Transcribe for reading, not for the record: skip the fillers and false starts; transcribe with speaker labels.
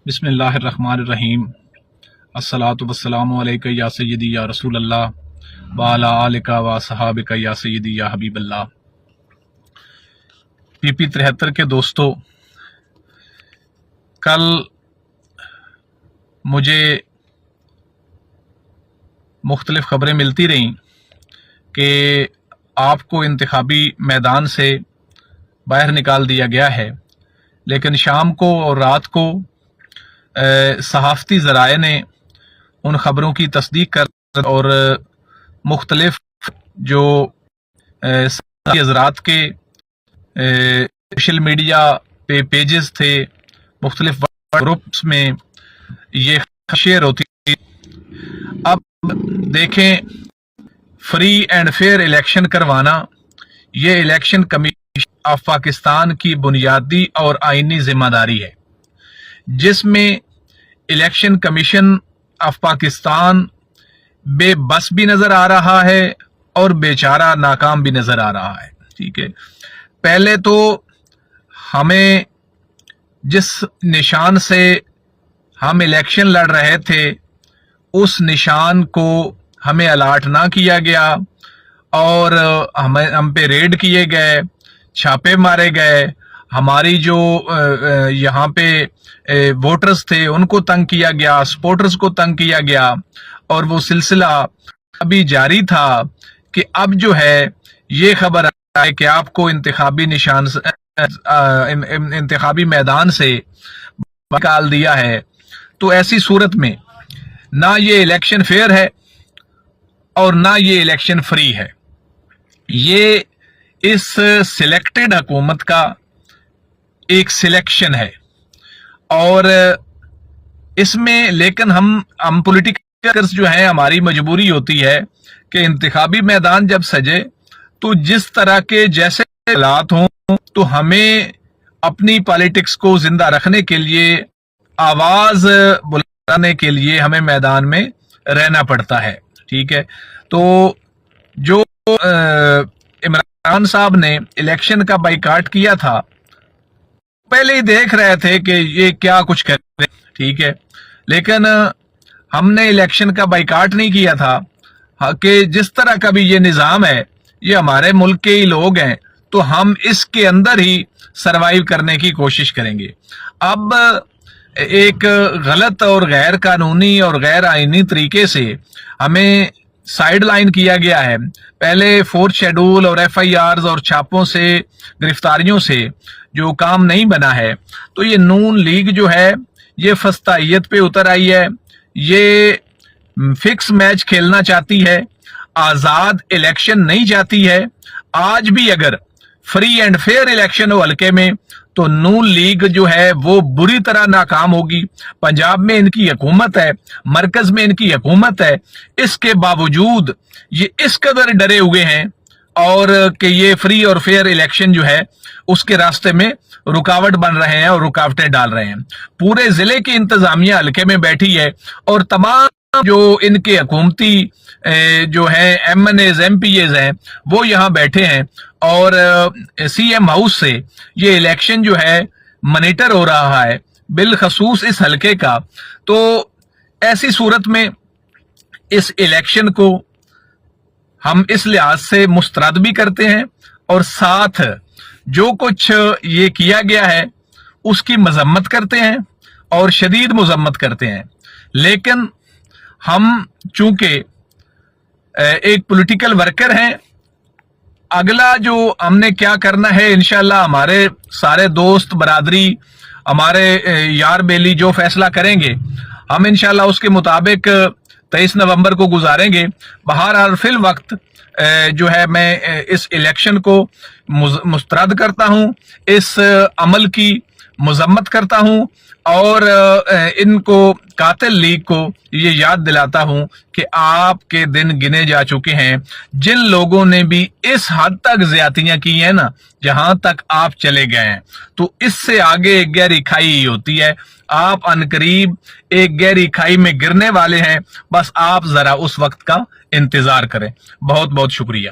Speaker 1: बिस्मिल्लाहिर्रहमानिर्रहीम। अस्सलातु वस्सलामु अलैका या सय्यदी या रसूल अल्लाह व अला आलिका व सहाबिका या सय्यदी या हबीब अल्लाह। पीपी 73 के दोस्तों, कल मुझे मुख्तलिफ खबरें मिलती रहीं कि आपको इंतखाबी मैदान से बाहर निकाल दिया गया है, लेकिन शाम को और रात को सहाफ़ती ज़राए ने उन ख़बरों की तस्दीक कर और मुख्तलिफ जो हज़रात के सोशल मीडिया पे पेजेस थे, मुख्तलिफ ग्रुप्स में ये शेयर होती थी। अब देखें, फ्री एंड फेयर इलेक्शन करवाना ये इलेक्शन कमीशन ऑफ पाकिस्तान की बुनियादी और आईनी जिम्मेदारी है, जिसमें इलेक्शन कमीशन ऑफ पाकिस्तान बेबस भी नजर आ रहा है और बेचारा नाकाम भी नजर आ रहा है। ठीक है, पहले तो हमें जिस निशान से हम इलेक्शन लड़ रहे थे उस निशान को हमें अलाट ना किया गया और हम पे रेड किए गए, छापे मारे गए, हमारी जो यहाँ पे वोटर्स थे उनको तंग किया गया, सपोर्टर्स को तंग किया गया, और वो सिलसिला अभी जारी था कि अब जो है ये खबर है कि आपको इंतखाबी निशान इंतखाबी मैदान से निकाल दिया है। तो ऐसी सूरत में ना ये इलेक्शन फेयर है और ना ये इलेक्शन फ्री है। ये इस सिलेक्टेड हुकूमत का एक सिलेक्शन है और इसमें लेकिन हम पॉलिटिकल्स जो है, हमारी मजबूरी होती है कि इंतखाबी मैदान जब सजे तो जिस तरह के जैसे हालात हों तो हमें अपनी पॉलिटिक्स को जिंदा रखने के लिए, आवाज बुलंद के लिए हमें मैदान में रहना पड़ता है। ठीक है, तो जो इमरान साहब ने इलेक्शन का बाइकाट किया था, पहले ही देख रहे थे कि ये क्या कुछ कर रहे। ठीक है, लेकिन हमने इलेक्शन का बाइकाट नहीं किया था कि जिस तरह का भी ये निज़ाम है, ये हमारे मुल्क के ही लोग हैं, तो हम इसके अंदर ही सरवाइव करने की कोशिश करेंगे। अब एक गलत और गैर कानूनी और गैर आईनी तरीके से हमें साइड लाइन किया गया है। पहले फोर्थ शेड्यूल और FIRs और छापों से, गिरफ्तारियों से जो काम नहीं बना है, तो ये नून लीग जो है ये फस्तायत पे उतर आई है। ये फिक्स मैच खेलना चाहती है, आजाद इलेक्शन नहीं चाहती है। आज भी अगर फ्री एंड फेयर इलेक्शन हो हल्के में तो नून लीग जो है वो बुरी तरह नाकाम होगी। पंजाब में इनकी हुकूमत है, मरकज में इनकी हुकूमत है, इसके बावजूद ये इस कदर डरे हुए हैं और कि ये फ्री और फेयर इलेक्शन जो है उसके रास्ते में रुकावट बन रहे हैं और रुकावटें डाल रहे हैं। पूरे जिले की इंतजामिया हल्के में बैठी है और तमाम जो इनके हुकूमती जो है MNAs MPAs हैं वो यहाँ बैठे हैं और CM हाउस से ये इलेक्शन जो है मॉनिटर हो रहा है, बिलखसूस इस हलके का। तो ऐसी सूरत में इस इलेक्शन को हम इस लिहाज से मुस्तरद भी करते हैं और साथ जो कुछ ये किया गया है उसकी मजम्मत करते हैं और शदीद मजम्मत करते हैं। लेकिन हम चूंकि एक पॉलिटिकल वर्कर हैं, अगला जो हमने क्या करना है, इंशाल्लाह हमारे सारे दोस्त बरादरी, हमारे यार बेली जो फैसला करेंगे हम इंशाल्लाह उसके मुताबिक 23 नवंबर को गुजारेंगे। बहरहाल फिल वक्त जो है मैं इस इलेक्शन को मुस्तरद करता हूं, इस अमल की मजम्मत करता हूं और इनको कातिल लीग को ये याद दिलाता हूं कि आपके दिन गिने जा चुके हैं। जिन लोगों ने भी इस हद तक ज्यादतियां की हैं ना, जहां तक आप चले गए हैं, तो इससे आगे एक गहरी खाई ही होती है। आप अनकरीब एक गहरी खाई में गिरने वाले हैं, बस आप जरा उस वक्त का इंतजार करें। बहुत बहुत शुक्रिया।